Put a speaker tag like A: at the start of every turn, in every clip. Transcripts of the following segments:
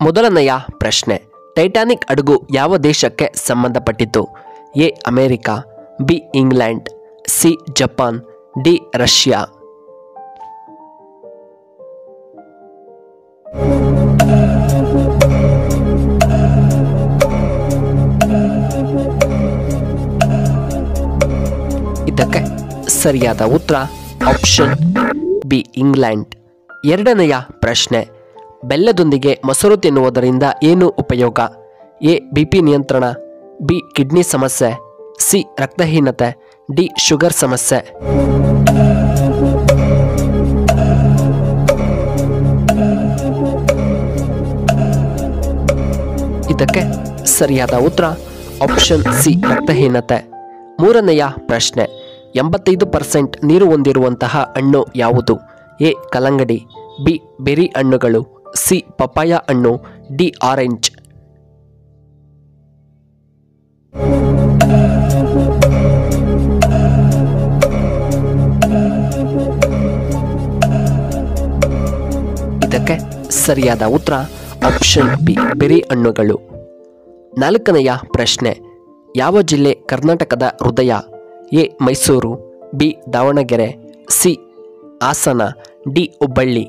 A: ಮೊದಲನೆಯ ಪ್ರಶ್ನೆ, ಟೈಟಾನಿಕ್ ಹಡಗು ಯಾವ ದೇಶಕ್ಕೆ ಸಂಬಂಧಪಟ್ಟಿತು? A America, B England, C Japan, D Russia. ಇದಕ್ಕೆ ಸರಿಯಾದ ಉತ್ತರ ಆಪ್ಷನ್ ಬಿ ಇಂಗ್ಲೆಂಡ್. ಎರಡನೆಯ ಪ್ರಶ್ನೆ, ಬೆಲ್ಲದೊಂದಿಗೆ ಮೊಸರು ತಿನ್ನುವುದರಿಂದ ಏನು ಉಪಯೋಗ? ಎ ಬಿಪಿ ನಿಯಂತ್ರಣ, ಬಿ ಕಿಡ್ನಿ ಸಮಸ್ಯೆ, ಸಿ ರಕ್ತಹೀನತೆ, ಡಿ ಶುಗರ್ ಸಮಸ್ಯೆ. ಇದಕ್ಕೆ ಸರಿಯಾದ ಉತ್ತರ ಆಪ್ಷನ್ ಸಿ ರಕ್ತಹೀನತೆ. ಮೂರನೆಯ ಪ್ರಶ್ನೆ, 85% ನೀರು ಹೊಂದಿರುವಂತಹ ಹಣ್ಣು ಯಾವುದು? ಎ ಕಲ್ಲಂಗಡಿ, ಬಿ ಬೆರಿ ಹಣ್ಣುಗಳು, ಸಿ ಪಪಾಯ ಹಣ್ಣು, ಡಿ ಆರೆಂಜ್. ಇದಕ್ಕೆ ಸರಿಯಾದ ಉತ್ತರ ಆಪ್ಷನ್ ಬಿ ಬೆರಿ ಹಣ್ಣುಗಳು. ನಾಲ್ಕನೆಯ ಪ್ರಶ್ನೆ, ಯಾವ ಜಿಲ್ಲೆ ಕರ್ನಾಟಕದ ಹೃದಯ? A Mysuru, B Davanagere, C Hassan, D Hubballi.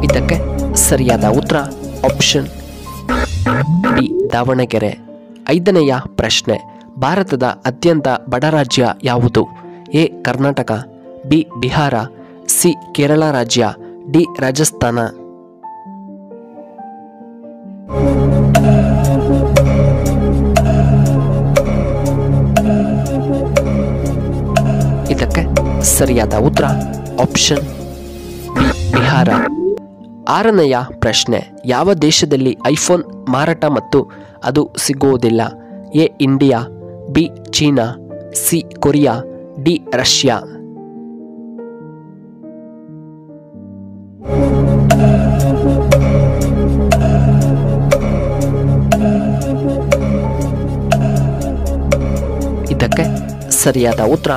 A: ಇದಕ್ಕೆ ಸರಿಯಾದ ಉತ್ತರ ಆಪ್ಷನ್ ಬಿ ದಾವಣಗೆರೆ. ಐದನೆಯ ಪ್ರಶ್ನೆ, ಭಾರತದ ಅತ್ಯಂತ ಬಡ ರಾಜ್ಯ ಯಾವುದು? A Karnataka, B Bihar, C Kerala ರಾಜ್ಯ, ಡಿ ರಾಜಸ್ಥಾನ. ಇದಕ್ಕೆ ಸರಿಯಾದ ಉತ್ತರ ಆಪ್ಷನ್ ಬಿ ಬಿಹಾರ. ಆರನೆಯ ಪ್ರಶ್ನೆ, ಯಾವ ದೇಶದಲ್ಲಿ ಐಫೋನ್ ಮಾರಾಟ ಮತ್ತು ಅದು ಸಿಗುವುದಿಲ್ಲ? A India, B China, C Korea, D Russia. ಇದಕ್ಕೆ ಸರಿಯಾದ ಉತ್ತರ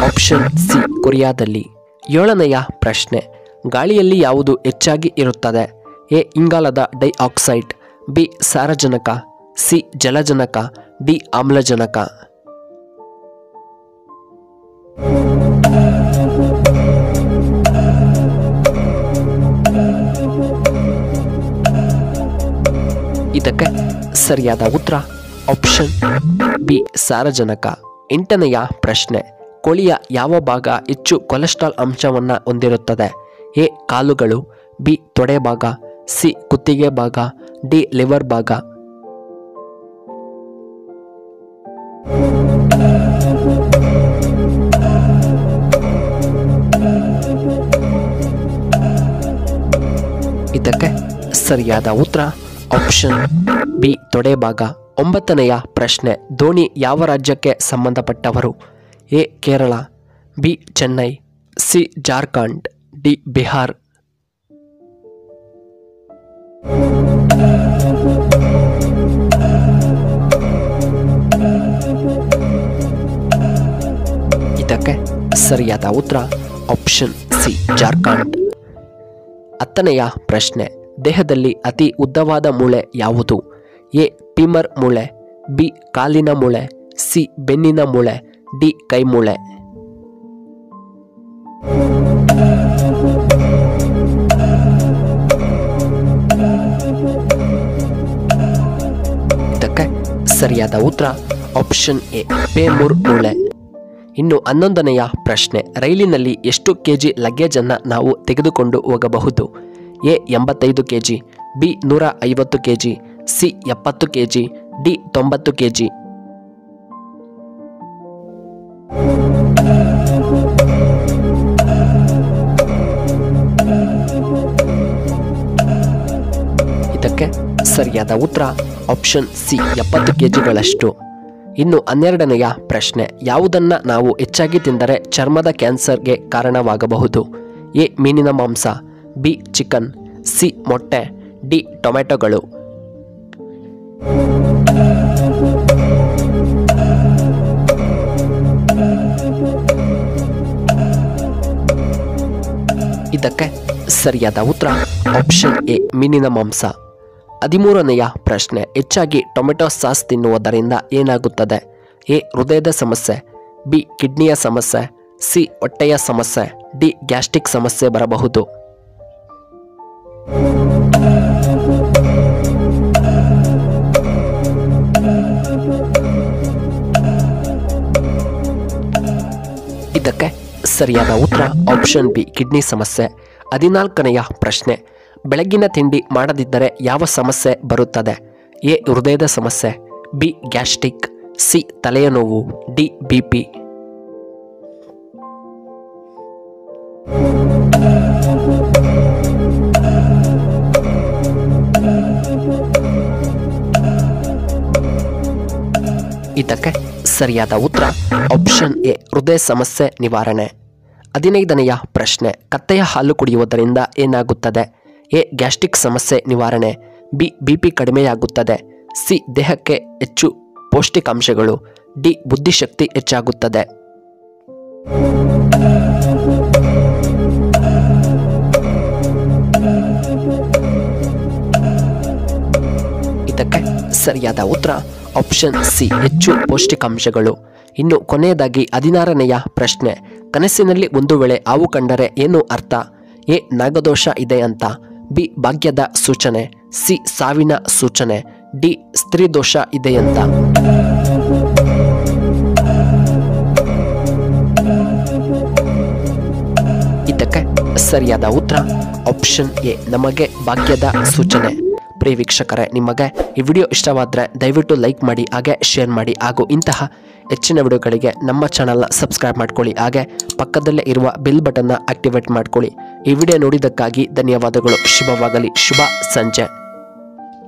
A: ಆಪ್ಷನ್ ಸಿ ಕೊರಿಯಾದಲ್ಲಿ. ಏಳನೆಯ ಪ್ರಶ್ನೆ, ಗಾಳಿಯಲ್ಲಿ ಯಾವುದು ಹೆಚ್ಚಾಗಿ ಇರುತ್ತದೆ? ಎ ಇಂಗಾಲದ ಡೈಆಕ್ಸೈಡ್, ಬಿ ಸಾರಜನಕ, ಸಿ ಜಲಜನಕ, ಡಿ ಆಮ್ಲಜನಕ. ಇದಕ್ಕೆ ಸರಿಯಾದ ಉತ್ತರ ಆಪ್ಷನ್ ಬಿ ಸಾರಜನಕ. ಎಂಟನೆಯ ಪ್ರಶ್ನೆ, ಕೋಳಿಯ ಯಾವ ಭಾಗ ಹೆಚ್ಚು ಕೊಲೆಸ್ಟ್ರಾಲ್ ಅಂಶವನ್ನು ಹೊಂದಿರುತ್ತದೆ? ಎ ಕಾಲುಗಳು, ಬಿ ತೊಡೆ ಭಾಗ, ಸಿ ಕುತ್ತಿಗೆ ಭಾಗ, ಡಿ ಲಿವರ್ ಭಾಗ. ಇದಕ್ಕೆ ಸರಿಯಾದ ಉತ್ತರ ಆಪ್ಷನ್ ಬಿ ತೊಡೆ ಭಾಗ. ಒಂಬತ್ತನೆಯ ಪ್ರಶ್ನೆ, ಧೋನಿ ಯಾವ ರಾಜ್ಯಕ್ಕೆ ಸಂಬಂಧಪಟ್ಟವರು? A Kerala, B Chennai, C Jharkhand, D Bihar. ಇದಕ್ಕೆ ಸರಿಯಾದ ಉತ್ತರ ಆಪ್ಷನ್ ಸಿ ಜಾರ್ಖಂಡ್. ಹತ್ತನೆಯ ಪ್ರಶ್ನೆ, ದೇಹದಲ್ಲಿ ಅತಿ ಉದ್ದವಾದ ಮೂಳೆ ಯಾವುದು? ಎ ಫೀಮರ್ ಮೂಳೆ, ಬಿ ಕಾಲಿನ ಮೂಳೆ, ಸಿ ಬೆನ್ನಿನ ಮೂಳೆ, ಡಿ ಕೈ ಮೂಳೆ. ಇದಕ್ಕೆ ಸರಿಯಾದ ಉತ್ತರ ಆಪ್ಷನ್ ಎ ಫೆಮೂರ್ ಮೂಳೆ. ಇನ್ನು 11ನೆಯ ಪ್ರಶ್ನೆ, ರೈಲಿನಲ್ಲಿ ಎಷ್ಟು ಕೆಜಿ ಲಗೇಜ್ ಅನ್ನು ನಾವು ತೆಗೆದುಕೊಂಡು ಹೋಗಬಹುದು? A 85 KG, B 150 KG, C 70 KG, D 90 KG. ಇದಕ್ಕೆ ಸರಿಯಾದ ಉತ್ತರ ಆಪ್ಷನ್ ಸಿ 70 ಕೆಜಿಗಳಷ್ಟು. ಇನ್ನು 12ನೆಯ ಪ್ರಶ್ನೆ, ಯಾವುದನ್ನ ನಾವು ಹೆಚ್ಚಾಗಿ ತಿಂದರೆ ಚರ್ಮದ ಕ್ಯಾನ್ಸರ್ಗೆ ಕಾರಣವಾಗಬಹುದು? ಎ ಮೀನಿನ ಮಾಂಸ, ಬಿ ಚಿಕನ್, ಸಿ ಮೊಟ್ಟೆ, ಡಿ ಟೊಮೆಟೊಗಳು. ಇದಕ್ಕೆ ಸರಿಯಾದ ಉತ್ತರ ಆಪ್ಷನ್ ಎ ಮೀನಿನ ಮಾಂಸ. 13ನೆಯ ಪ್ರಶ್ನೆ, ಹೆಚ್ಚಾಗಿ ಟೊಮೆಟೊ ಸಾಸ್ ತಿನ್ನುವುದರಿಂದ ಏನಾಗುತ್ತದೆ? ಎ ಹೃದಯದ ಸಮಸ್ಯೆ, ಬಿ ಕಿಡ್ನಿಯ ಸಮಸ್ಯೆ, ಸಿ ಹೊಟ್ಟೆಯ ಸಮಸ್ಯೆ, ಡಿ ಗ್ಯಾಸ್ಟ್ರಿಕ್ ಸಮಸ್ಯೆ ಬರಬಹುದು. ಇದಕ್ಕೆ ಸರಿಯಾದ ಉತ್ತರ ಆಪ್ಷನ್ ಬಿ ಕಿಡ್ನಿ ಸಮಸ್ಯೆ. 14ನೆಯ ಪ್ರಶ್ನೆ, ಬೆಳಗ್ಗಿನ ತಿಂಡಿ ಮಾಡದಿದ್ದರೆ ಯಾವ ಸಮಸ್ಯೆ ಬರುತ್ತದೆ? ಎ ಹೃದಯದ ಸಮಸ್ಯೆ, ಬಿ ಗ್ಯಾಸ್ಟ್ರಿಕ್, ಸಿ ತಲೆಯ ನೋವು, ಡಿ BP. ಇದಕ್ಕೆ ಸರಿಯಾದ ಉತ್ತರ ಆಪ್ಷನ್ ಎ ಹೃದಯ ಸಮಸ್ಯೆ ನಿವಾರಣೆ. 15ನೆಯ ಪ್ರಶ್ನೆ, ಕತ್ತೆಯ ಹಾಲು ಕುಡಿಯುವುದರಿಂದ ಏನಾಗುತ್ತದೆ? ಎ ಗ್ಯಾಸ್ಟ್ರಿಕ್ ಸಮಸ್ಯೆ ನಿವಾರಣೆ, ಬಿ BP ಕಡಿಮೆಯಾಗುತ್ತದೆ, ಸಿ ದೇಹಕ್ಕೆ ಹೆಚ್ಚು ಪೌಷ್ಟಿಕಾಂಶಗಳು, ಡಿ ಬುದ್ಧಿಶಕ್ತಿ ಹೆಚ್ಚಾಗುತ್ತದೆ. ಇದಕ್ಕೆ ಸರಿಯಾದ ಉತ್ತರ ಆಪ್ಷನ್ ಸಿ ಹೆಚ್ಚು ಪೌಷ್ಟಿಕಾಂಶಗಳು. ಇನ್ನು ಕೊನೆಯದಾಗಿ 16ನೆಯ ಪ್ರಶ್ನೆ, ಕನಸಿನಲ್ಲಿ ಒಂದು ವೇಳೆ ಹಾವು ಕಂಡರೆ ಏನು ಅರ್ಥ? ಎ ನಾಗದೋಷ ಇದೆ ಅಂತ, ಬಿ ಭಾಗ್ಯದ ಸೂಚನೆ, ಸಿ ಸಾವಿನ ಸೂಚನೆ, ಡಿ ಸ್ತ್ರೀ ದೋಷ ಇದೆ ಅಂತ. ಇದಕ್ಕೆ ಸರಿಯಾದ ಉತ್ತರ ಆಪ್ಷನ್ ಎ ನಮಗೆ ಭಾಗ್ಯದ ಸೂಚನೆ. ಪ್ರಿಯ ವೀಕ್ಷಕರೇ, ನಿಮಗೆ ಈ ವಿಡಿಯೋ ಇಷ್ಟವಾದರೆ ದಯವಿಟ್ಟು ಲೈಕ್ ಮಾಡಿ, ಹಾಗೆ ಶೇರ್ ಮಾಡಿ, ಹಾಗೂ ಇಂತಹ ಹೆಚ್ಚಿನ ವಿಡಿಯೋಗಳಿಗೆ ನಮ್ಮ ಚಾನಲ್ನ ಸಬ್ಸ್ಕ್ರೈಬ್ ಮಾಡ್ಕೊಳ್ಳಿ, ಹಾಗೆ ಪಕ್ಕದಲ್ಲೇ ಇರುವ ಬೆಲ್ ಬಟನ್ನ ಆಕ್ಟಿವೇಟ್ ಮಾಡ್ಕೊಳ್ಳಿ. ಈ ವಿಡಿಯೋ ನೋಡಿದ್ದಕ್ಕಾಗಿ ಧನ್ಯವಾದಗಳು. ಶುಭವಾಗಲಿ. ಶುಭ ಸಂಜೆ.